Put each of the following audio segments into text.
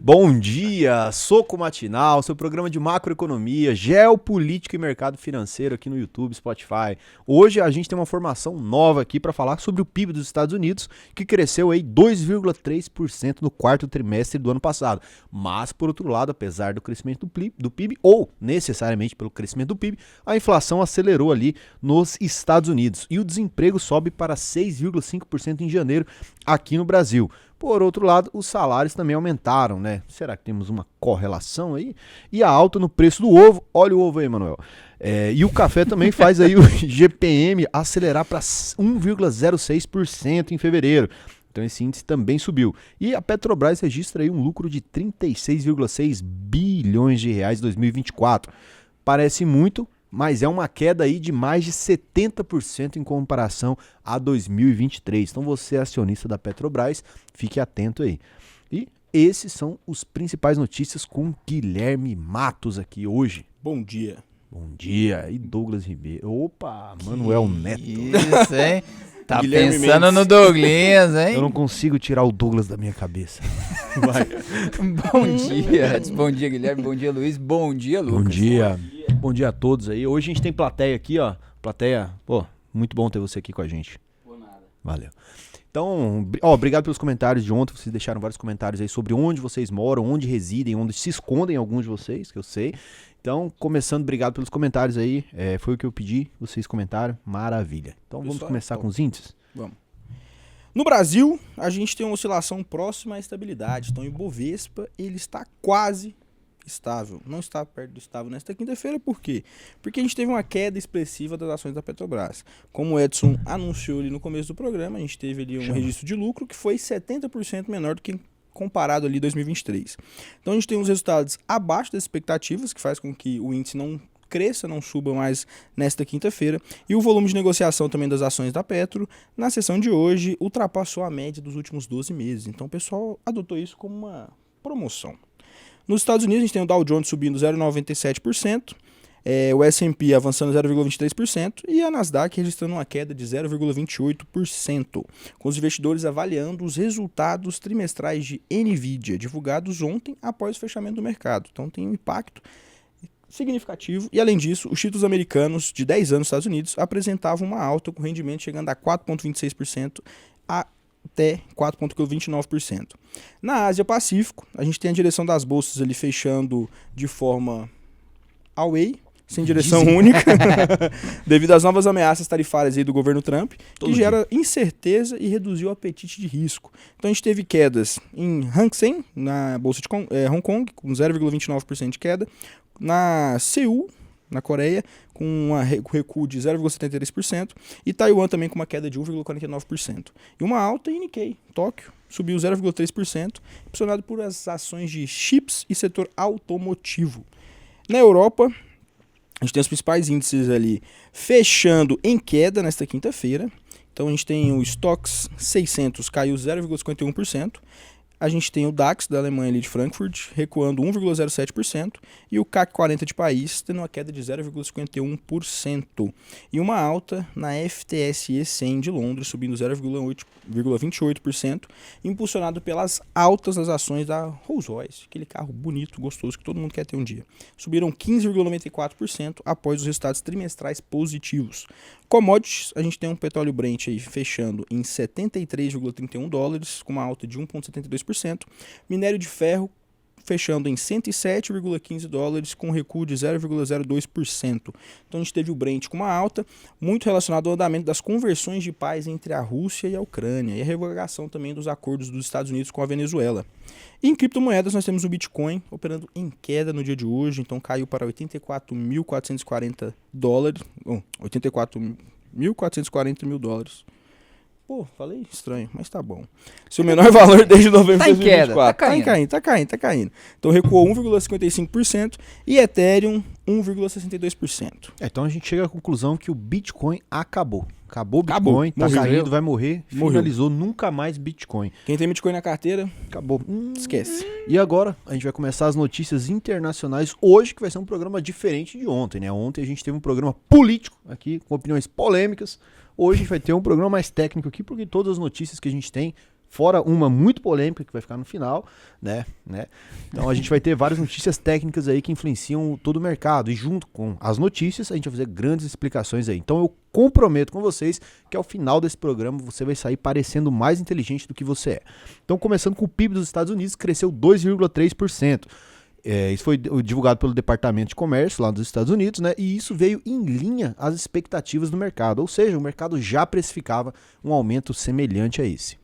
Bom dia, Soco Matinal, seu programa de macroeconomia, geopolítica e mercado financeiro aqui no YouTube, Spotify. Hoje a gente tem uma formação nova aqui para falar sobre o PIB dos Estados Unidos, que cresceu aí 2,3% no quarto trimestre do ano passado. Mas, por outro lado, apesar do crescimento do PIB, ou necessariamente pelo crescimento do PIB, a inflação acelerou ali nos Estados Unidos e o desemprego sobe para 6,5% em janeiro aqui no Brasil. Por outro lado, os salários também aumentaram, né? Será que temos uma correlação aí? E a alta no preço do ovo, olha o ovo aí, Manuel. E o café também faz aí o GPM acelerar para 1,06% em fevereiro. Então esse índice também subiu. E a Petrobras registra aí um lucro de 36,6 bilhões de reais em 2024. Parece muito, mas é uma queda aí de mais de 70% em comparação a 2023. Então você é acionista da Petrobras, fique atento aí. E esses são os principais notícias com Guilherme Matos aqui hoje. Bom dia. Bom dia. E Douglas Ribeiro. Opa, Manuel Neto. Isso, hein? Tá Guilherme pensando Mendes. no Douglas, hein? Eu não consigo tirar o Douglas da minha cabeça. Vai. Bom dia. Bom dia, Guilherme. Bom dia, Luiz. Bom dia, Lucas. Bom dia. Bom dia a todos aí. Hoje a gente tem plateia aqui, ó. Plateia, pô, muito bom ter você aqui com a gente. Por nada. Valeu. Então, obrigado pelos comentários de ontem. Vocês deixaram vários comentários aí sobre onde vocês moram, onde residem, onde se escondem alguns de vocês, que eu sei. Então, começando, obrigado pelos comentários aí. Foi o que eu pedi, vocês comentaram. Maravilha. Então, vamos começar com os índices? Vamos. No Brasil, a gente tem uma oscilação próxima à estabilidade. Então, o Ibovespa, ele está quase estável. Não está perto do estável nesta quinta-feira. Por quê? Porque a gente teve uma queda expressiva das ações da Petrobras. Como o Edson anunciou ali no começo do programa, a gente teve ali um registro de lucro que foi 70% menor do que comparado ali 2023. Então a gente tem uns resultados abaixo das expectativas, que faz com que o índice não cresça, não suba mais nesta quinta-feira. E o volume de negociação também das ações da Petro, na sessão de hoje, ultrapassou a média dos últimos 12 meses. Então o pessoal adotou isso como uma promoção. Nos Estados Unidos, a gente tem o Dow Jones subindo 0,97%, o S&P avançando 0,23% e a Nasdaq registrando uma queda de 0,28%, com os investidores avaliando os resultados trimestrais de NVIDIA, divulgados ontem após o fechamento do mercado. Então tem um impacto significativo e, além disso, os títulos americanos de 10 anos nos Estados Unidos apresentavam uma alta com rendimento chegando a 4,26% até 4,29%. Na Ásia-Pacífico, a gente tem a direção das bolsas ali fechando de forma away, sem direção única, devido às novas ameaças tarifárias aí do governo Trump, que gera incerteza e reduziu o apetite de risco. Então a gente teve quedas em Hang Seng, na bolsa de Hong Kong, com 0,29% de queda, na Seul, na Coreia, com um recuo de 0,73%, e Taiwan também com uma queda de 1,49%. E uma alta em Nikkei, Tóquio, subiu 0,3%, impulsionado por as ações de chips e setor automotivo. Na Europa, a gente tem os principais índices ali fechando em queda nesta quinta-feira. Então a gente tem o Stoxx 600 caiu 0,51%. A gente tem o DAX da Alemanha ali de Frankfurt recuando 1,07% e o CAC 40 de Paris tendo uma queda de 0,51%. E uma alta na FTSE 100 de Londres subindo 0,28%, impulsionado pelas altas das ações da Rolls-Royce, aquele carro bonito, gostoso que todo mundo quer ter um dia. Subiram 15,94% após os resultados trimestrais positivos. Commodities, a gente tem um petróleo Brent aí fechando em $73,31, com uma alta de 1,72%. Minério de ferro fechando em $107,15, com recuo de 0,02%. Então a gente teve o Brent com uma alta, muito relacionado ao andamento das conversões de paz entre a Rússia e a Ucrânia, e a revogação também dos acordos dos Estados Unidos com a Venezuela. E em criptomoedas nós temos o Bitcoin operando em queda no dia de hoje, então caiu para $84.440, $84.440 Pô, falei estranho, mas tá bom. Seu menor valor desde novembro de 2024. Tá caindo. Então recuou 1,55% e Ethereum 1,62%. Então a gente chega à conclusão que o Bitcoin acabou. Acabou o Bitcoin, tá caindo, vai morrer, finalizou, nunca mais Bitcoin. Quem tem Bitcoin na carteira, acabou. Esquece. E agora a gente vai começar as notícias internacionais hoje, que vai ser um programa diferente de ontem, né? Ontem a gente teve um programa político aqui, com opiniões polêmicas. Hoje a gente vai ter um programa mais técnico aqui, porque todas as notícias que a gente tem fora uma muito polêmica que vai ficar no final, né? Então a gente vai ter várias notícias técnicas aí que influenciam todo o mercado, e junto com as notícias a gente vai fazer grandes explicações aí. Então eu comprometo com vocês que ao final desse programa você vai sair parecendo mais inteligente do que você é. Então, começando com o PIB dos Estados Unidos, cresceu 2,3%. Isso foi divulgado pelo Departamento de Comércio lá dos Estados Unidos, né? E isso veio em linha às expectativas do mercado, ou seja, o mercado já precificava um aumento semelhante a esse.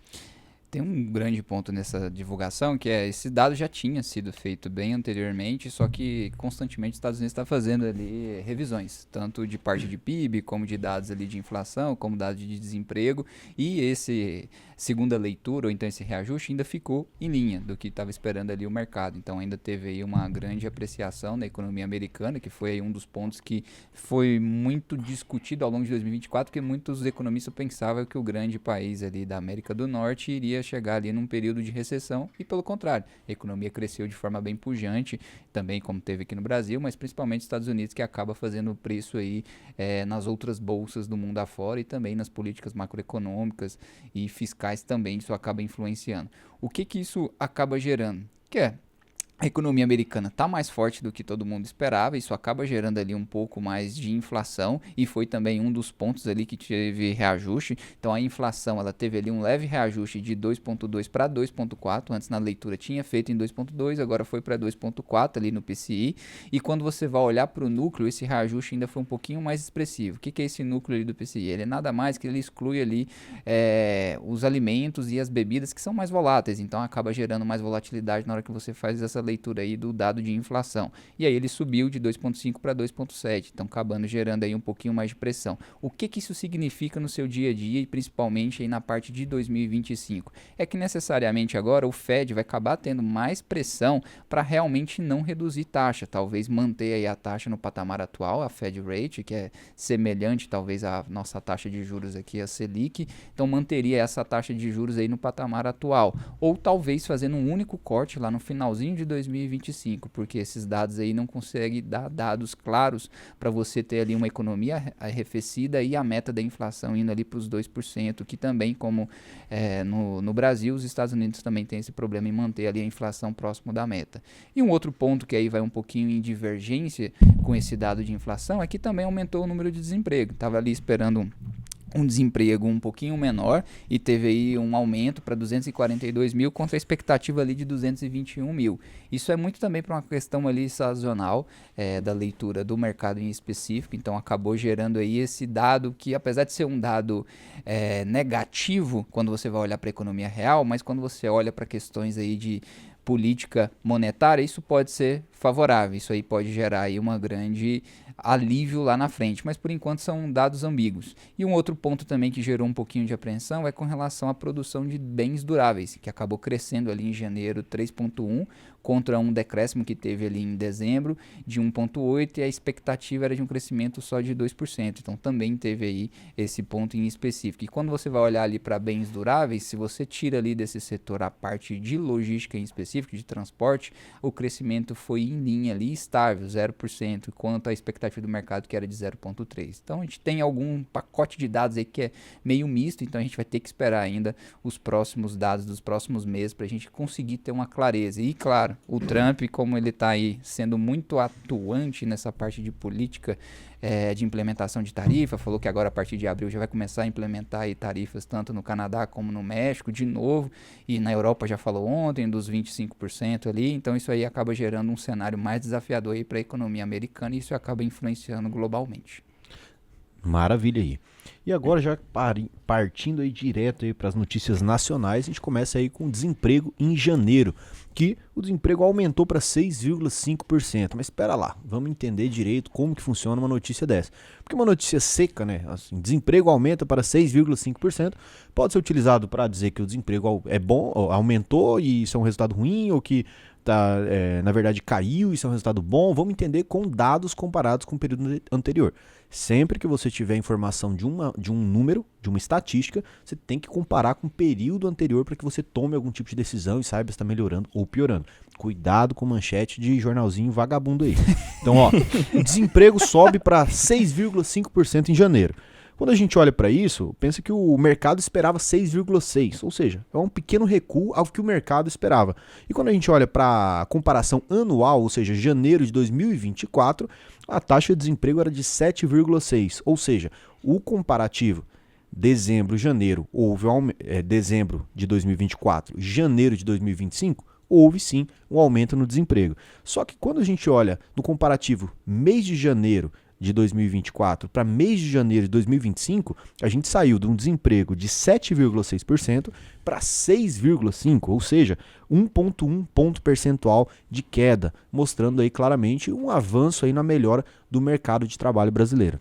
Tem um grande ponto nessa divulgação, que é esse dado já tinha sido feito bem anteriormente, só que constantemente os Estados Unidos está fazendo ali revisões, tanto de parte de PIB, como de dados ali de inflação, como dados de desemprego, e esse segunda leitura, ou então esse reajuste, ainda ficou em linha do que estava esperando ali o mercado. Então ainda teve aí uma grande apreciação da economia americana, que foi aí um dos pontos que foi muito discutido ao longo de 2024, porque muitos economistas pensavam que o grande país ali da América do Norte iria chegar ali num período de recessão, e pelo contrário, a economia cresceu de forma bem pujante, também como teve aqui no Brasil, mas principalmente nos Estados Unidos, que acaba fazendo o preço aí nas outras bolsas do mundo afora, e também nas políticas macroeconômicas e fiscais também, isso acaba influenciando. O que isso acaba gerando? Que é a economia americana está mais forte do que todo mundo esperava, isso acaba gerando ali um pouco mais de inflação, e foi também um dos pontos ali que teve reajuste. Então a inflação, ela teve ali um leve reajuste de 2,2 para 2,4, antes na leitura tinha feito em 2,2, agora foi para 2,4 ali no PCI, e quando você vai olhar para o núcleo, esse reajuste ainda foi um pouquinho mais expressivo. O que é esse núcleo ali do PCI? Ele é nada mais que ele exclui ali os alimentos e as bebidas que são mais voláteis, então acaba gerando mais volatilidade na hora que você faz essa leitura aí do dado de inflação. E aí ele subiu de 2,5 para 2,7, então acabando gerando aí um pouquinho mais de pressão. O que isso significa no seu dia a dia, e principalmente aí na parte de 2025? É que necessariamente agora o Fed vai acabar tendo mais pressão para realmente não reduzir taxa, talvez manter aí a taxa no patamar atual, a Fed Rate, que é semelhante talvez à nossa taxa de juros aqui, a Selic, então manteria essa taxa de juros aí no patamar atual, ou talvez fazendo um único corte lá no finalzinho de 2025, porque esses dados aí não conseguem dar dados claros para você ter ali uma economia arrefecida e a meta da inflação indo ali para os 2%, que também, como no Brasil, os Estados Unidos também tem esse problema em manter ali a inflação próximo da meta. E um outro ponto que aí vai um pouquinho em divergência com esse dado de inflação é que também aumentou o número de desemprego. Estava ali esperando um desemprego um pouquinho menor e teve aí um aumento para 242 mil contra a expectativa ali de 221 mil. Isso é muito também para uma questão ali sazonal da leitura do mercado em específico, então acabou gerando aí esse dado que, apesar de ser um dado negativo quando você vai olhar para a economia real, mas quando você olha para questões aí de política monetária, isso pode ser favorável, isso aí pode gerar aí uma grande alívio lá na frente, mas por enquanto são dados ambíguos. E um outro ponto também que gerou um pouquinho de apreensão é com relação à produção de bens duráveis, que acabou crescendo ali em janeiro 3,1 contra um decréscimo que teve ali em dezembro de 1,8, e a expectativa era de um crescimento só de 2%, então também teve aí esse ponto em específico. E quando você vai olhar ali para bens duráveis, se você tira ali desse setor a parte de logística em específico, de transporte, o crescimento foi em linha ali estável, 0%, enquanto a expectativa do mercado que era de 0,3. Então a gente tem algum pacote de dados aí que é meio misto, então a gente vai ter que esperar ainda os próximos dados dos próximos meses para a gente conseguir ter uma clareza. E claro, o Trump, como ele está aí sendo muito atuante nessa parte de política de implementação de tarifa, falou que agora a partir de abril já vai começar a implementar aí tarifas tanto no Canadá como no México de novo, e na Europa já falou ontem dos 25% ali, então isso aí acaba gerando um cenário mais desafiador aí para a economia americana, e isso acaba influenciando globalmente. Maravilha aí. E agora, já partindo aí direto aí para as notícias nacionais, a gente começa aí com o desemprego em janeiro, que o desemprego aumentou para 6,5%. Mas espera lá, vamos entender direito como que funciona uma notícia dessa. Porque uma notícia seca, né? Assim, desemprego aumenta para 6,5%, pode ser utilizado para dizer que o desemprego é bom, aumentou e isso é um resultado ruim, ou que na verdade caiu e isso é um resultado bom. Vamos entender com dados comparados com o período anterior. Sempre que você tiver informação de um número, de uma estatística, você tem que comparar com o período anterior para que você tome algum tipo de decisão e saiba se está melhorando ou piorando. Cuidado com manchete de jornalzinho vagabundo aí. Então, o desemprego sobe para 6,5% em janeiro. Quando a gente olha para isso, pensa que o mercado esperava 6,6, ou seja, é um pequeno recuo ao que o mercado esperava. E quando a gente olha para a comparação anual, ou seja, janeiro de 2024, a taxa de desemprego era de 7,6, ou seja, o comparativo dezembro, janeiro, dezembro de 2024, janeiro de 2025, houve sim um aumento no desemprego. Só que quando a gente olha no comparativo mês de janeiro de 2024 para mês de janeiro de 2025, a gente saiu de um desemprego de 7,6% para 6,5%, ou seja, 1,1 ponto percentual de queda, mostrando aí claramente um avanço aí na melhora do mercado de trabalho brasileiro.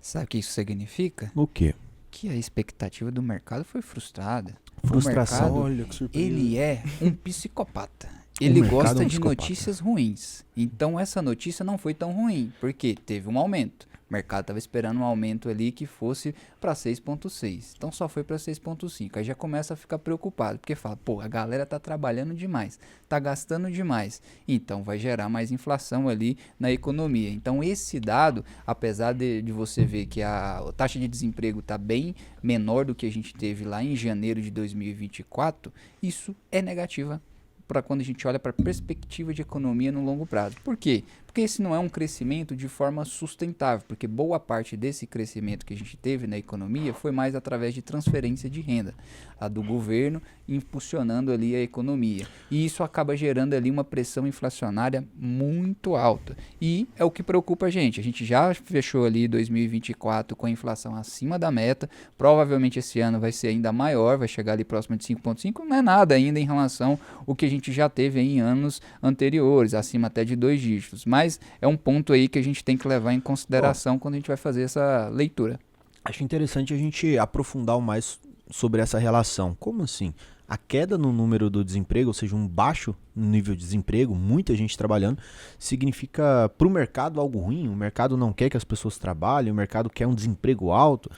Sabe o que isso significa? O quê? Que a expectativa do mercado foi frustrada. Frustração. O mercado, Olha que surpresa. ele é um psicopata. Ele mercado é gosta um de psicopata. notícias ruins. Então essa notícia não foi tão ruim, porque teve um aumento. O mercado estava esperando um aumento ali que fosse para 6,6. Então só foi para 6,5. Aí já começa a ficar preocupado, porque fala, pô, a galera tá trabalhando demais, tá gastando demais. Então vai gerar mais inflação ali na economia. Então esse dado, apesar de você ver que a taxa de desemprego está bem menor do que a gente teve lá em janeiro de 2024, isso é negativa para quando a gente olha para a perspectiva de economia no longo prazo. Por quê? Porque esse não é um crescimento de forma sustentável, porque boa parte desse crescimento que a gente teve na economia foi mais através de transferência de renda, a do governo impulsionando ali a economia. E isso acaba gerando ali uma pressão inflacionária muito alta. E é o que preocupa a gente. A gente já fechou ali 2024 com a inflação acima da meta, provavelmente esse ano vai ser ainda maior, vai chegar ali próximo de 5,5, não é nada ainda em relação ao que a gente já teve em anos anteriores, acima até de 2 dígitos. Mas é um ponto aí que a gente tem que levar em consideração quando a gente vai fazer essa leitura. Acho interessante a gente aprofundar mais sobre essa relação. Como assim? A queda no número do desemprego, ou seja, um baixo nível de desemprego, muita gente trabalhando, significa para o mercado algo ruim? O mercado não quer que as pessoas trabalhem, o mercado quer um desemprego alto?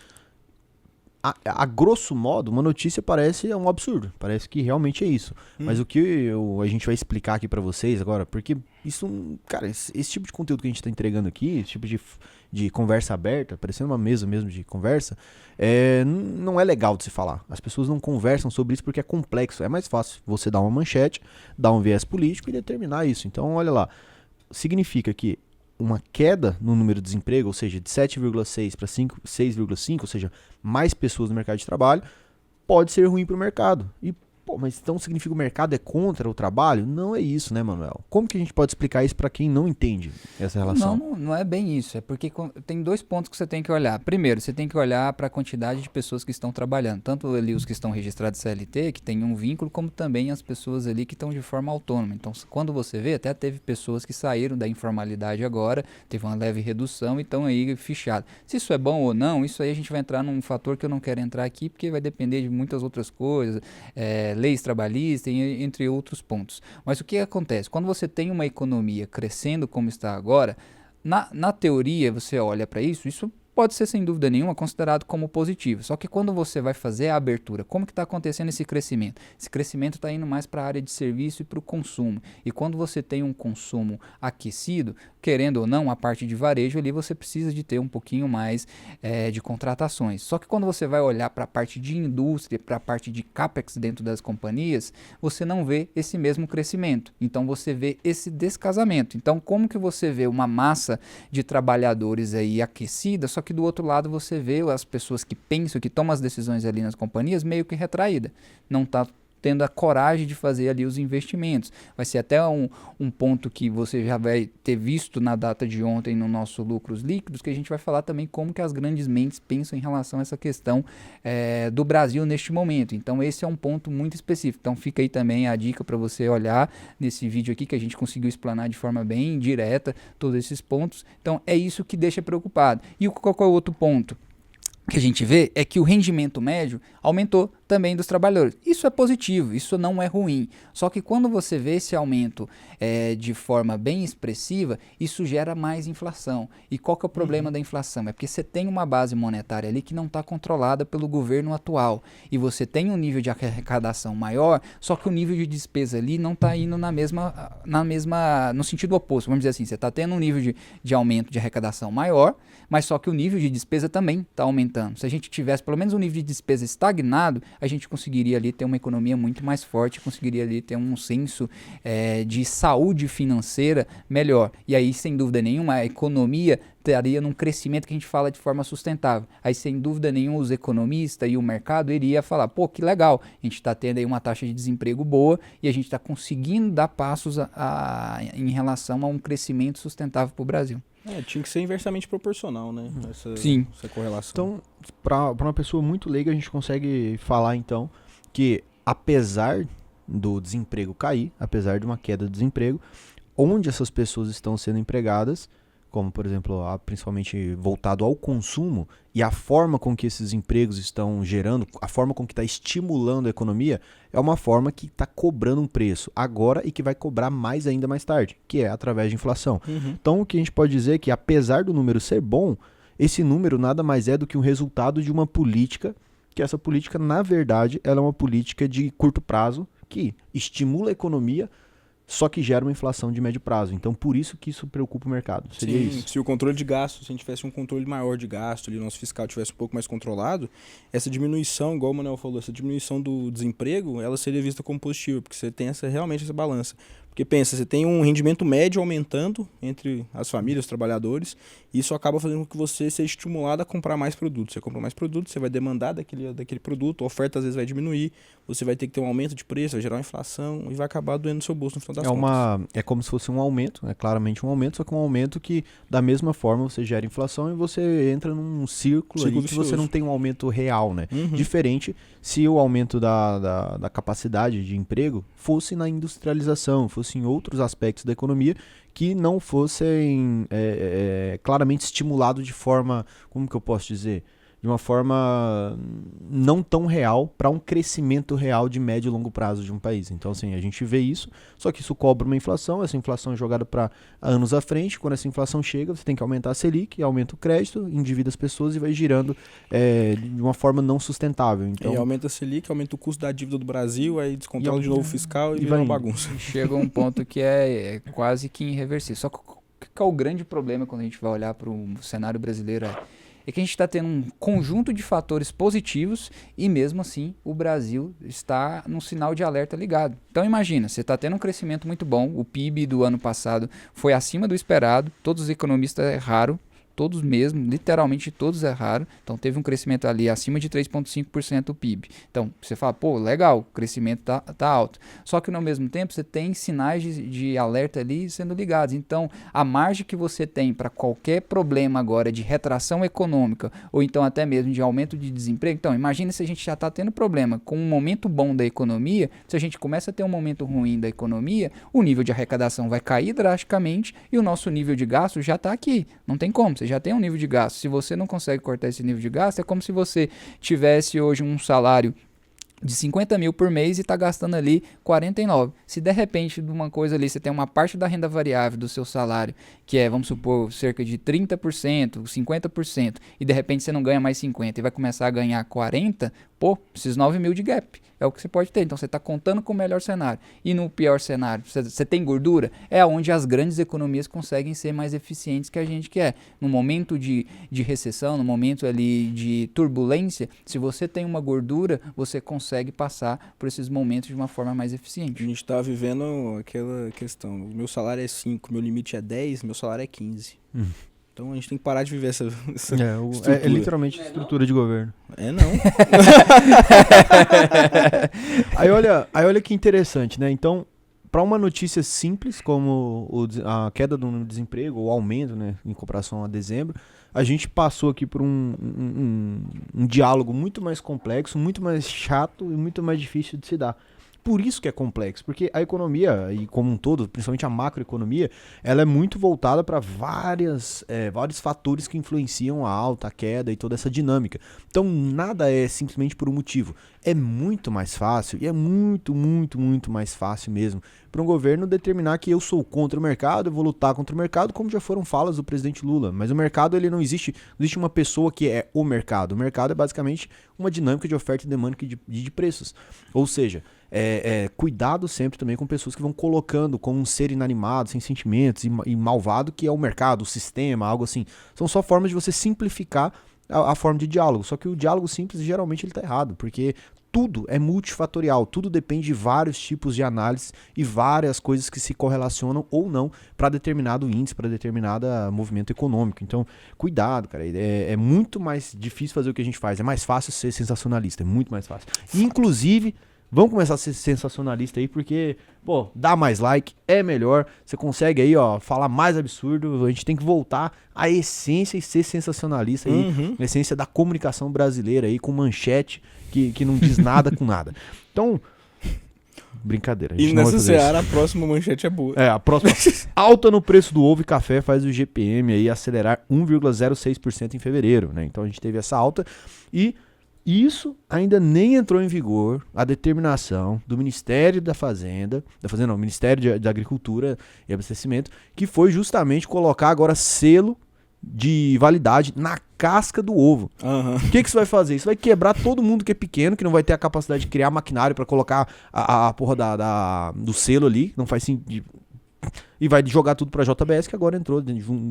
A grosso modo, uma notícia parece um absurdo, parece que realmente é isso. Mas o que a gente vai explicar aqui pra vocês agora, porque isso, cara, esse tipo de conteúdo que a gente tá entregando aqui, esse tipo de conversa aberta, parecendo uma mesa mesmo de conversa, não é legal de se falar. As pessoas não conversam sobre isso porque é complexo. É mais fácil você dar uma manchete, dar um viés político e determinar isso. Então, olha lá, significa que uma queda no número de desemprego, ou seja, de 7,6 para 6,5, ou seja, mais pessoas no mercado de trabalho, pode ser ruim para o mercado. E, pô, mas então significa que o mercado é contra o trabalho? Não é isso, né, Manuel? Como que a gente pode explicar isso para quem não entende essa relação? Não é bem isso. É porque tem 2 pontos que você tem que olhar. Primeiro, você tem que olhar para a quantidade de pessoas que estão trabalhando. Tanto ali os que estão registrados CLT, que tem um vínculo, como também as pessoas ali que estão de forma autônoma. Então, quando você vê, até teve pessoas que saíram da informalidade agora, teve uma leve redução e estão aí fichadas. Se isso é bom ou não, isso aí a gente vai entrar num fator que eu não quero entrar aqui, porque vai depender de muitas outras coisas, leis trabalhistas, entre outros pontos. Mas o que acontece? Quando você tem uma economia crescendo como está agora, na teoria você olha para isso pode ser sem dúvida nenhuma considerado como positivo. Só que quando você vai fazer a abertura, como que está acontecendo esse crescimento? Esse crescimento está indo mais para a área de serviço e para o consumo. E quando você tem um consumo aquecido, querendo ou não, a parte de varejo ali você precisa de ter um pouquinho mais de contratações. Só que quando você vai olhar para a parte de indústria, para a parte de capex dentro das companhias, você não vê esse mesmo crescimento. Então você vê esse descasamento. Então como que você vê uma massa de trabalhadores aí aquecida, só que do outro lado você vê as pessoas que pensam, que tomam as decisões ali nas companhias meio que retraída. Não está tendo a coragem de fazer ali os investimentos. Vai ser até um ponto que você já vai ter visto na data de ontem no nosso Lucros Líquidos, que a gente vai falar também como que as grandes mentes pensam em relação a essa questão do Brasil neste momento. Então esse é um ponto muito específico. Então fica aí também a dica para você olhar nesse vídeo aqui, que a gente conseguiu explanar de forma bem direta todos esses pontos. Então é isso que deixa preocupado. E qual é o outro ponto que a gente vê é que o rendimento médio aumentou também dos trabalhadores. Isso é positivo, isso não é ruim. Só que quando você vê esse aumento de forma bem expressiva, isso gera mais inflação. E qual que é o problema da inflação? É porque você tem uma base monetária ali que não está controlada pelo governo atual. E você tem um nível de arrecadação maior, só que o nível de despesa ali não está indo no sentido oposto. Vamos dizer assim, você está tendo um nível de aumento de arrecadação maior, mas só que o nível de despesa também está aumentando. Se a gente tivesse pelo menos um nível de despesa estagnado, a gente conseguiria ali ter uma economia muito mais forte, conseguiria ali ter um senso de saúde financeira melhor. E aí, sem dúvida nenhuma, a economia estaria num crescimento que a gente fala de forma sustentável. Aí, sem dúvida nenhuma, os economistas e o mercado iria falar, pô, que legal, a gente está tendo aí uma taxa de desemprego boa e a gente está conseguindo dar passos em relação a um crescimento sustentável para o Brasil. Tinha que ser inversamente proporcional, né? Sim. Essa correlação. Então, para uma pessoa muito leiga, a gente consegue falar, então, que apesar do desemprego cair, apesar de uma queda do desemprego, onde essas pessoas estão sendo empregadas, como, por exemplo, principalmente voltado ao consumo, e a forma com que esses empregos estão gerando, a forma com que está estimulando a economia, é uma forma que está cobrando um preço agora e que vai cobrar mais ainda mais tarde, que é através de inflação. Então, o que a gente pode dizer é que, apesar do número ser bom, esse número nada mais é do que um resultado de uma política, que essa política, na verdade, ela é uma política de curto prazo, que estimula a economia, só que gera uma inflação de médio prazo. Então, por isso que isso preocupa o mercado. Seria isso. Se o controle de gasto, se a gente tivesse um controle maior de gasto, o nosso fiscal tivesse um pouco mais controlado, essa diminuição, igual o Manuel falou, essa diminuição do desemprego, ela seria vista como positiva, porque você tem realmente essa balança. Porque pensa, você tem um rendimento médio aumentando entre as famílias, os trabalhadores, e isso acaba fazendo com que você seja estimulado a comprar mais produtos. Você compra mais produtos, você vai demandar daquele produto, a oferta às vezes vai diminuir, você vai ter que ter um aumento de preço, vai gerar uma inflação e vai acabar doendo no seu bolso no final das contas. É como se fosse um aumento, é claramente um aumento, só que um aumento que, da mesma forma, você gera inflação e você entra num círculo aí que você não tem um aumento real, né? Diferente se o aumento da capacidade de emprego fosse na industrialização, fosse em outros aspectos da economia que não fossem claramente estimulados de forma, como que eu posso dizer? De uma forma não tão real para um crescimento real de médio e longo prazo de um país. Então, assim, a gente vê isso, só que isso cobra uma inflação, essa inflação é jogada para anos à frente, quando essa inflação chega, você tem que aumentar a Selic, aumenta o crédito, endivida as pessoas e vai girando de uma forma não sustentável. Então, e aumenta a Selic, aumenta o custo da dívida do Brasil, aí descontrola de novo o fiscal e vira uma bagunça. Chega um ponto que é quase que irreversível. Só que qual é o grande problema quando a gente vai olhar para o cenário brasileiro é que a gente está tendo um conjunto de fatores positivos e mesmo assim o Brasil está num sinal de alerta ligado. Então imagina, você está tendo um crescimento muito bom, o PIB do ano passado foi acima do esperado, todos os economistas erraram, todos mesmo, literalmente todos erraram, então teve um crescimento ali acima de 3,5% do PIB. Então você fala, pô, legal, o crescimento tá alto. Só que ao mesmo tempo você tem sinais de alerta ali sendo ligados. Então a margem que você tem para qualquer problema agora de retração econômica ou então até mesmo de aumento de desemprego, então imagina se a gente já está tendo problema com um momento bom da economia, se a gente começa a ter um momento ruim da economia, o nível de arrecadação vai cair drasticamente e o nosso nível de gasto já está aqui, não tem como. Você já tem um nível de gasto. Se você não consegue cortar esse nível de gasto, é como se você tivesse hoje um salário de 50 mil por mês e está gastando ali 49. Se de repente de uma coisa ali, você tem uma parte da renda variável do seu salário, que é, vamos supor, cerca de 30%, 50%, e de repente você não ganha mais 50% e vai começar a ganhar 40%, pô, esses 9 mil de gap. É o que você pode ter. Então você está contando com o melhor cenário. E no pior cenário, você tem gordura? É onde as grandes economias conseguem ser mais eficientes que a gente quer. No momento de recessão, no momento ali de turbulência, se você tem uma gordura, você consegue passar por esses momentos de uma forma mais eficiente. A gente está vivendo aquela questão. O meu salário é 5, meu limite é 10, meu salário é 15. Então a gente tem que parar de viver essa estrutura. É literalmente estrutura de governo. Não. Aí olha que interessante, né? Então, para uma notícia simples como a queda do desemprego, o aumento, né, em comparação a dezembro, a gente passou aqui por um diálogo muito mais complexo, muito mais chato e muito mais difícil de se dar. Por isso que é complexo, porque a economia, e como um todo, principalmente a macroeconomia, ela é muito voltada para vários fatores que influenciam a alta, a queda e toda essa dinâmica. Então nada é simplesmente por um motivo. É muito mais fácil, e é muito, muito, muito mais fácil mesmo, para um governo determinar que eu sou contra o mercado, eu vou lutar contra o mercado, como já foram falas do presidente Lula. Mas o mercado, ele não existe uma pessoa que é o mercado. O mercado é basicamente uma dinâmica de oferta e demanda de preços. Ou seja, cuidado sempre também com pessoas que vão colocando como um ser inanimado, sem sentimentos e malvado, que é o mercado, o sistema, algo assim. São só formas de você simplificar a forma de diálogo. Só que o diálogo simples, geralmente, ele tá errado, porque tudo é multifatorial, tudo depende de vários tipos de análise e várias coisas que se correlacionam ou não para determinado índice, para determinado movimento econômico. Então, cuidado, cara. É muito mais difícil fazer o que a gente faz. É mais fácil ser sensacionalista, é muito mais fácil. Inclusive, vamos começar a ser sensacionalista aí, porque, pô, dá mais like, é melhor. Você consegue aí, ó, falar mais absurdo. A gente tem que voltar à essência e ser sensacionalista aí. A essência da comunicação brasileira aí, com manchete que não diz nada com nada. Então, brincadeira. E nessa seara, a próxima manchete é boa. A próxima. Alta no preço do ovo e café faz o GPM aí acelerar 1,06% em fevereiro, né? Então a gente teve essa alta e isso ainda nem entrou em vigor a determinação do Ministério da Fazenda, não, Ministério da Agricultura e Abastecimento, que foi justamente colocar agora selo de validade na casca do ovo. O que isso vai fazer? Isso vai quebrar todo mundo que é pequeno, que não vai ter a capacidade de criar maquinário para colocar a porra do selo ali, não faz sentido. E vai jogar tudo para a JBS, que agora entrou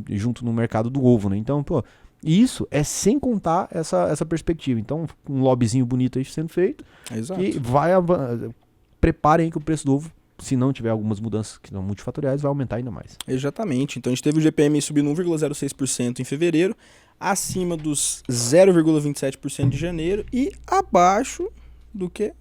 junto no mercado do ovo, né? Então, pô, isso é sem contar essa perspectiva. Então, um lobbyzinho bonito aí sendo feito. Exato. Que preparem aí que o preço do ovo, se não tiver algumas mudanças que são multifatoriais, vai aumentar ainda mais. Exatamente. Então a gente teve o GPM subindo 1,06% em fevereiro, acima dos 0,27% de janeiro e abaixo do que?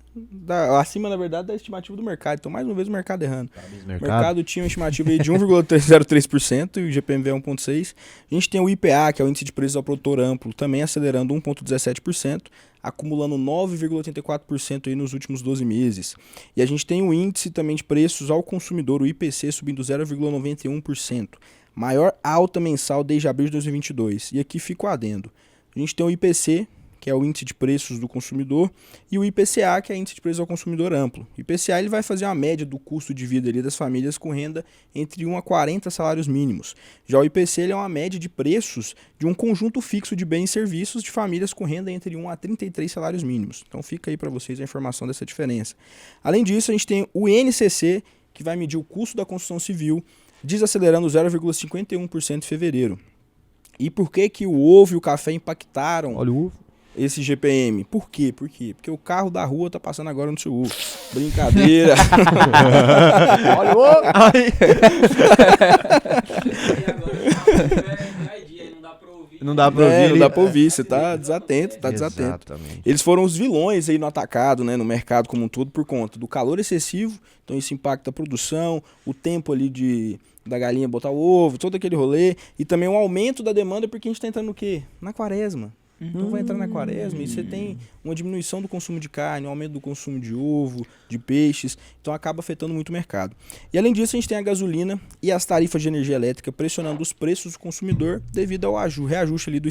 Acima, na verdade, da estimativa do mercado. Então, mais uma vez, o mercado errando. Parabéns, O mercado tinha uma estimativa aí de 1,03% e o GPM é 1,6%. A gente tem o IPA, que é o Índice de Preços ao Produtor Amplo, também acelerando 1,17%, acumulando 9,84% aí nos últimos 12 meses. E a gente tem o Índice também de Preços ao Consumidor, o IPC, subindo 0,91%. Maior alta mensal desde abril de 2022. E aqui fica o adendo. A gente tem o IPC, que é o Índice de Preços do Consumidor, e o IPCA, que é o Índice de Preços ao Consumidor Amplo. O IPCA ele vai fazer uma média do custo de vida ali das famílias com renda entre 1 a 40 salários mínimos. Já o IPC ele é uma média de preços de um conjunto fixo de bens e serviços de famílias com renda entre 1 a 33 salários mínimos. Então fica aí para vocês a informação dessa diferença. Além disso, a gente tem o INCC, que vai medir o custo da construção civil, desacelerando 0,51% em fevereiro. E por que o ovo e o café impactaram? Olha o ovo. Esse GPM. Por quê? Porque o carro da rua tá passando agora no seu ovo. Brincadeira. Olha o ovo. Não dá pra ouvir. Não dá pra ouvir. Você tá desatento, Exatamente. Eles foram os vilões aí no atacado, né, no mercado como um todo, por conta do calor excessivo. Então isso impacta a produção, o tempo ali da galinha botar o ovo, todo aquele rolê. E também o aumento da demanda, porque a gente tá entrando no quê? Na quaresma. Então vai entrar na quaresma e você tem uma diminuição do consumo de carne, um aumento do consumo de ovo, de peixes, então acaba afetando muito o mercado. E além disso, a gente tem a gasolina e as tarifas de energia elétrica pressionando os preços do consumidor devido ao reajuste ali do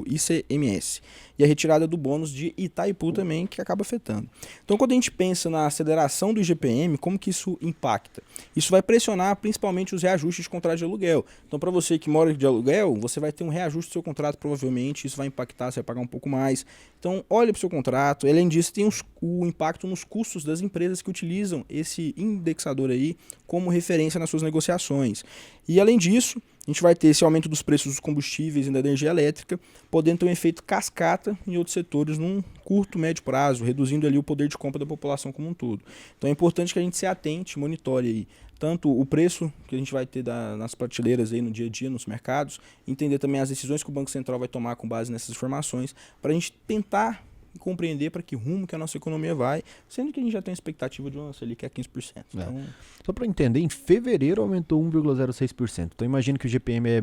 ICMS. E a retirada do bônus de Itaipu também, que acaba afetando. Então, quando a gente pensa na aceleração do IGPM, como que isso impacta? Isso vai pressionar principalmente os reajustes de contrato de aluguel. Então, para você que mora de aluguel, você vai ter um reajuste do seu contrato, provavelmente, isso vai impactar, você vai pagar um pouco mais. Então, olhe para o seu contrato. Além disso, tem o impacto nos custos das empresas que utilizam esse indexador aí como referência nas suas negociações. E, além disso, a gente vai ter esse aumento dos preços dos combustíveis e da energia elétrica, podendo ter um efeito cascata em outros setores num curto, médio prazo, reduzindo ali o poder de compra da população como um todo. Então é importante que a gente se atente, monitore aí tanto o preço que a gente vai ter nas prateleiras aí no dia a dia, nos mercados, entender também as decisões que o Banco Central vai tomar com base nessas informações, para a gente tentar e compreender para que rumo que a nossa economia vai, sendo que a gente já tem uma expectativa de uma ali que é 15%. Então, Só para entender, em fevereiro aumentou 1,06%. Então imagina que o GPM é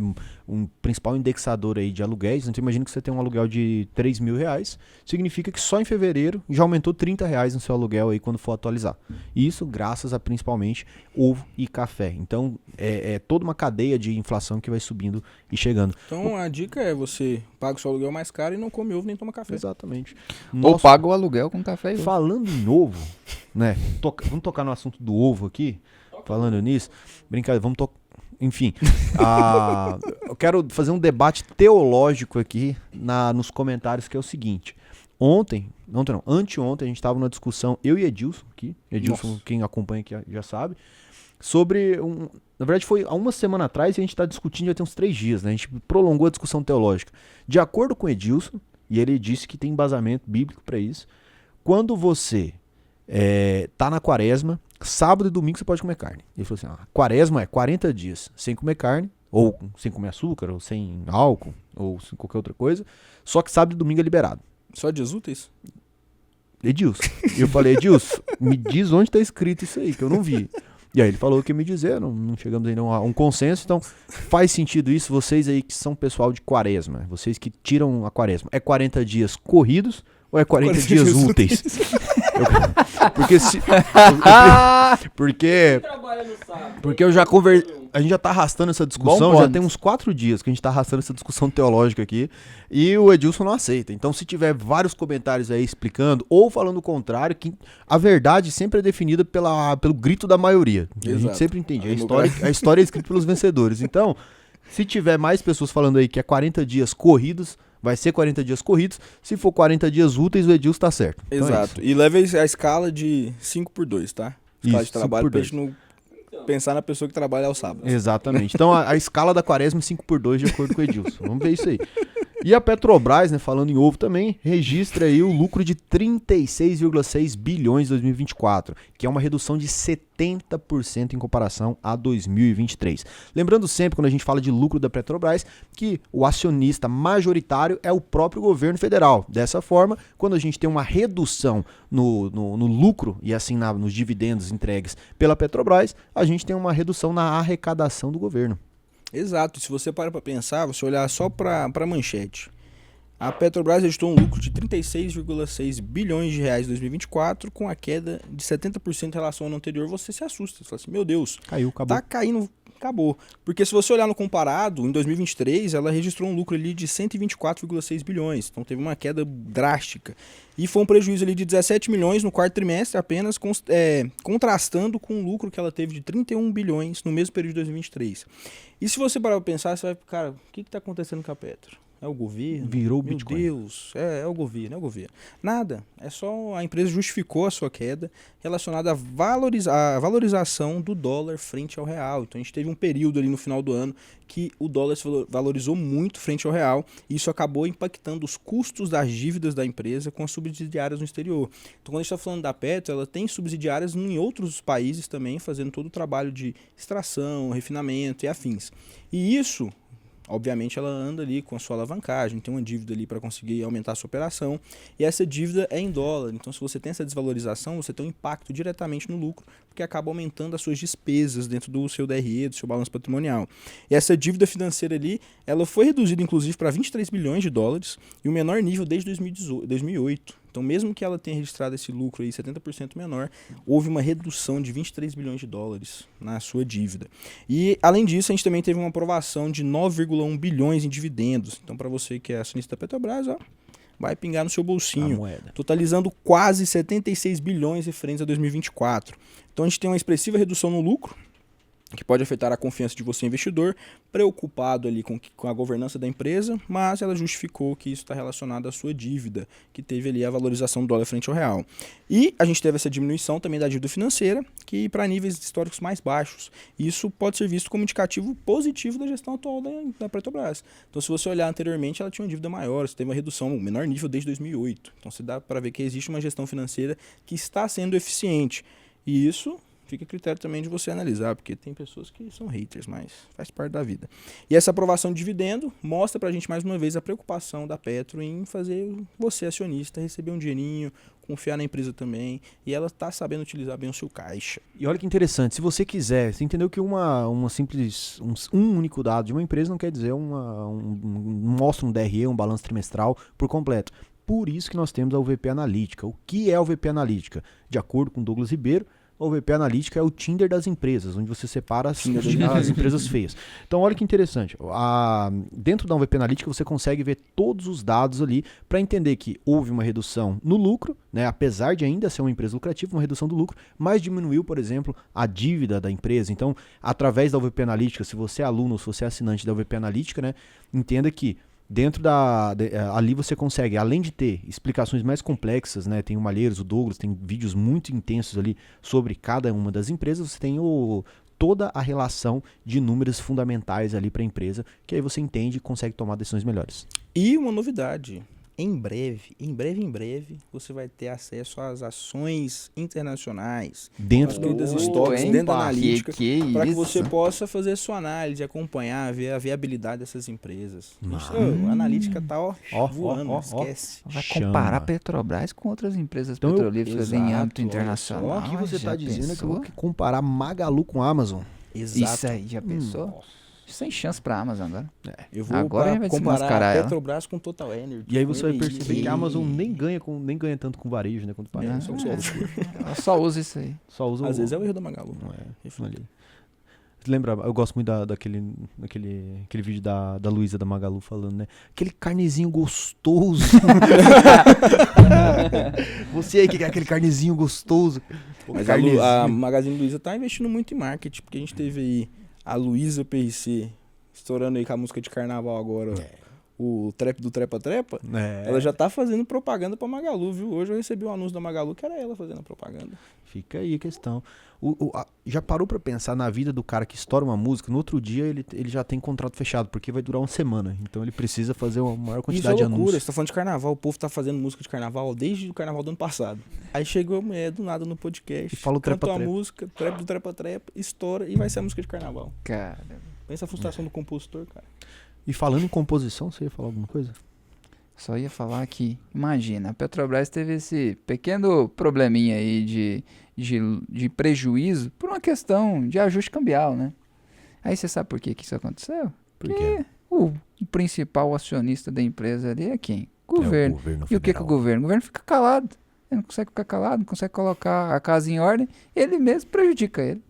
um principal indexador aí de aluguéis. Então imagina que você tem um aluguel de R$ 3.000, significa que só em fevereiro já aumentou R$ 30 no seu aluguel aí quando for atualizar. Isso graças a principalmente ovo e café. Então é toda uma cadeia de inflação que vai subindo e chegando. então a dica é você paga o seu aluguel mais caro e não come ovo nem toma café. Exatamente. Ou paga o aluguel com café e ovo. Falando em ovo, né? Vamos tocar no assunto do ovo aqui. Falando nisso, brincadeira, vamos tocar. Enfim, eu quero fazer um debate teológico aqui nos comentários, que é o seguinte. Anteontem, a gente estava numa discussão, eu e Edilson aqui. Edilson, Nossa. quem acompanha aqui já sabe. Sobre na verdade, foi há uma semana atrás e a gente está discutindo já tem uns 3 dias, né? A gente prolongou a discussão teológica. De acordo com Edilson, e ele disse que tem embasamento bíblico para isso, quando você tá na quaresma, sábado e domingo você pode comer carne. Ele falou assim, quaresma é 40 dias sem comer carne, ou sem comer açúcar, ou sem álcool, ou sem qualquer outra coisa, só que sábado e domingo é liberado. Só dias úteis? Edilson. E eu falei, Edilson, me diz onde está escrito isso aí, que eu não vi. E aí ele falou que ia me dizer, não chegamos ainda a um consenso, então faz sentido isso, vocês aí que são pessoal de quaresma, vocês que tiram a quaresma, é 40 dias corridos ou é 40 dias úteis? Porque eu já a gente já tá arrastando essa discussão, já tem uns 4 dias que a gente tá arrastando essa discussão teológica aqui, e o Edilson não aceita. Então se tiver vários comentários aí explicando, ou falando o contrário, que a verdade sempre é definida pelo grito da maioria. A gente sempre entende, a história é escrita pelos vencedores. Então, se tiver mais pessoas falando aí que é 40 dias corridos, vai ser 40 dias corridos. Se for 40 dias úteis, o Edilson tá certo. Então Exato. E leve a escala de 5x2, tá? Escala de trabalho pra gente não pensar na pessoa que trabalha aos sábados. Exatamente. Então a escala da quaresma é 5x2, de acordo com o Edilson. Vamos ver isso aí. E a Petrobras, né, falando em ovo também, registra aí o lucro de 36,6 bilhões em 2024, que é uma redução de 70% em comparação a 2023. Lembrando sempre, quando a gente fala de lucro da Petrobras, que o acionista majoritário é o próprio governo federal. Dessa forma, quando a gente tem uma redução no lucro e assim nos dividendos entregues pela Petrobras, a gente tem uma redução na arrecadação do governo. Exato. Se você para pensar, você olhar só para a manchete. A Petrobras registrou um lucro de 36,6 bilhões de reais em 2024, com a queda de 70% em relação ao ano anterior, você se assusta. Você fala assim, meu Deus, Caiu, acabou. tá caindo, acabou. Porque se você olhar no comparado, em 2023, ela registrou um lucro ali de 124,6 bilhões. Então teve uma queda drástica. E foi um prejuízo ali de 17 milhões no quarto trimestre, apenas contrastando com o lucro que ela teve de 31 bilhões no mesmo período de 2023. E se você parar pra pensar, você vai, cara, o que tá acontecendo com a Petro? É o governo? Virou o Meu Bitcoin. Deus, é o governo, é o governo. Nada, é só a empresa justificou a sua queda relacionada à valorização do dólar frente ao real. Então a gente teve um período ali no final do ano que o dólar se valorizou muito frente ao real e isso acabou impactando os custos das dívidas da empresa com as subsidiárias no exterior. Então quando a gente está falando da Petro, ela tem subsidiárias em outros países também, fazendo todo o trabalho de extração, refinamento e afins. E isso, obviamente, ela anda ali com a sua alavancagem, tem uma dívida ali para conseguir aumentar a sua operação, e essa dívida é em dólar. Então, se você tem essa desvalorização, você tem um impacto diretamente no lucro, porque acaba aumentando as suas despesas dentro do seu DRE, do seu balanço patrimonial. E essa dívida financeira ali, ela foi reduzida, inclusive, para 23 bilhões de dólares, e o menor nível desde 2008. Então, mesmo que ela tenha registrado esse lucro aí 70% menor, houve uma redução de 23 bilhões de dólares na sua dívida. E, além disso, a gente também teve uma aprovação de 9,1 bilhões em dividendos. Então, para você que é acionista da Petrobras, vai pingar no seu bolsinho, totalizando quase 76 bilhões referentes a 2024. Então, a gente tem uma expressiva redução no lucro, que pode afetar a confiança de você, investidor, preocupado ali com a governança da empresa, mas ela justificou que isso está relacionado à sua dívida, que teve ali a valorização do dólar frente ao real. E a gente teve essa diminuição também da dívida financeira, que para níveis históricos mais baixos. Isso pode ser visto como indicativo positivo da gestão atual da Petrobras. Então, se você olhar anteriormente, ela tinha uma dívida maior, você teve uma redução, um menor nível desde 2008. Então, você dá para ver que existe uma gestão financeira que está sendo eficiente. E isso fica a critério também de você analisar, porque tem pessoas que são haters, mas faz parte da vida. E essa aprovação de dividendo mostra pra gente mais uma vez a preocupação da Petro em fazer você, acionista, receber um dinheirinho, confiar na empresa também, e ela tá sabendo utilizar bem o seu caixa. E olha que interessante, se você quiser, você entendeu que uma simples, um único dado de uma empresa não quer dizer mostra um DRE, um balanço trimestral por completo. Por isso que nós temos a UVP Analítica. O que é a UVP Analítica? De acordo com Douglas Ribeiro, a UVP Analítica é o Tinder das empresas, onde você separa as empresas feias. Então, olha que interessante. Dentro da UVP Analítica, você consegue ver todos os dados ali para entender que houve uma redução no lucro, né, apesar de ainda ser uma empresa lucrativa, uma redução do lucro, mas diminuiu, por exemplo, a dívida da empresa. Então, através da UVP Analítica, se você é aluno ou se você é assinante da UVP Analítica, né, entenda que dentro ali você consegue, além de ter explicações mais complexas, né, tem o Malheiros, o Douglas, tem vídeos muito intensos ali sobre cada uma das empresas, você tem toda a relação de números fundamentais ali para a empresa, que aí você entende e consegue tomar decisões melhores. E uma novidade, em breve, você vai ter acesso às ações internacionais, Dentro das estoques, dentro da analítica, para que isso? você possa fazer sua análise, acompanhar, ver a viabilidade dessas empresas. Massa. A analítica tá voando, esquece. Vai Chama. comparar a Petrobras com outras empresas Então, petrolíferas em exato, âmbito internacional. O que você está Já dizendo é que eu pensou? vou comparar Magalu com Amazon. Isso aí, já pensou? Sem chance pra Amazon agora. Eu vou Agora vai comparar desmascarar a ela. Petrobras com Total Energy. E aí você vai com perceber ENI. que a Amazon nem ganha tanto com varejo, né? Quanto parece. só Ela só usa isso aí. Só usa Às vezes é o erro da Magalu. Não é, ali. Você lembra, eu gosto muito daquele vídeo da Luísa da Magalu falando, né? Aquele carnezinho gostoso. Você aí que quer aquele carnezinho gostoso. Mas Carnezinho. a Magazine Luiza tá investindo muito em marketing, porque a gente teve aí a Luiza PRC estourando aí com a música de carnaval agora, o trap do Trepa Trepa. Ela já tá fazendo propaganda pra Magalu, viu? Hoje eu recebi um anúncio da Magalu que era ela fazendo a propaganda. Fica aí a questão. Já parou pra pensar na vida do cara que estoura uma música? No outro dia ele já tem contrato fechado, porque vai durar uma semana. Então ele precisa fazer uma maior Isso quantidade é de loucura, anúncios. você tá falando de carnaval, o povo tá fazendo música de carnaval desde o carnaval do ano passado. Aí chegou a mulher do nada no podcast, E fala o cantou a trepa-trepa. música, trap do Trepa Trepa, estoura e vai ser a música de carnaval. Cara, Pensa a frustração do compositor, cara. E falando em composição, você ia falar alguma coisa? só ia falar que, imagina, a Petrobras teve esse pequeno probleminha aí de prejuízo por uma questão de ajuste cambial, né? Aí você sabe por que isso aconteceu? Por quê? O principal acionista da empresa ali é quem? Governo. É o governo E o que é o governo? O governo fica calado. Ele não consegue ficar calado, não consegue colocar a casa em ordem. Ele mesmo prejudica ele.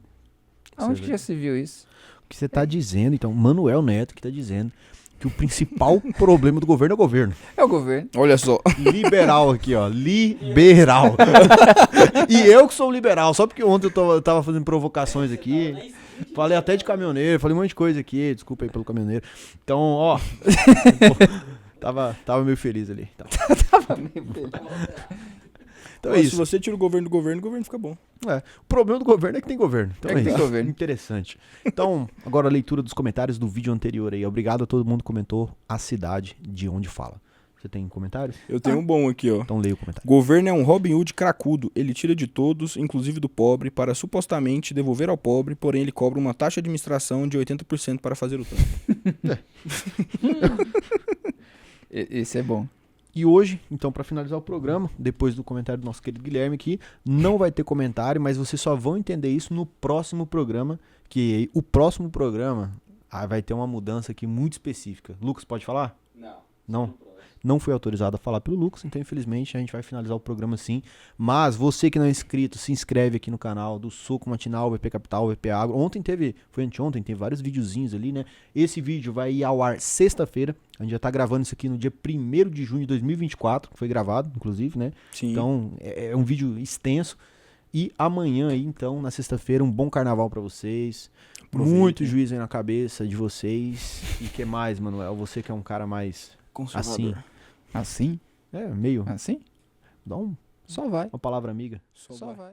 Aonde que já se viu isso? O que você está dizendo, então, Manuel Neto que está dizendo que o principal problema do governo é o governo. É o governo. Olha só. Liberal aqui, ó. Liberal. E eu que sou liberal, só porque ontem eu tava fazendo provocações aqui. Falei até de caminhoneiro, falei um monte de coisa aqui. Desculpa aí pelo caminhoneiro. Então, ó. Tava meio feliz ali. Tava meio feliz. Então é Se isso. você tira o governo do governo fica bom. O problema do governo é que tem governo. Então É que tem isso. governo. Interessante. Então, agora a leitura dos comentários do vídeo anterior aí. Obrigado a todo mundo que comentou a cidade de onde fala. Você tem comentários? Eu tenho um bom aqui, ó. Então leia o comentário. Governo é um Robin Hood cracudo. Ele tira de todos, inclusive do pobre, para supostamente devolver ao pobre, porém ele cobra uma taxa de administração de 80% para fazer o trampo. Esse é bom. E hoje, então, para finalizar o programa, depois do comentário do nosso querido Guilherme aqui, não vai ter comentário, mas vocês só vão entender isso no próximo programa, que o próximo programa vai ter uma mudança aqui muito específica. Lucas, pode falar? Não? Não fui autorizado a falar pelo Lucas, então infelizmente a gente vai finalizar o programa sim. Mas você que não é inscrito, se inscreve aqui no canal do Soco Matinal, VP Capital, VP Agro. Foi anteontem, tem vários videozinhos ali, né? Esse vídeo vai ir ao ar sexta-feira. A gente já tá gravando isso aqui no dia 1º de junho de 2024, que foi gravado, inclusive, né? Sim. Então é um vídeo extenso. E amanhã aí, então, na sexta-feira, um bom carnaval pra vocês. Aproveitem. Muito juízo aí na cabeça de vocês. E que mais, Manuel? Você que é um cara mais... Conservador. Assim? meio. Assim? Dá Só vai. uma palavra amiga. Só vai. vai.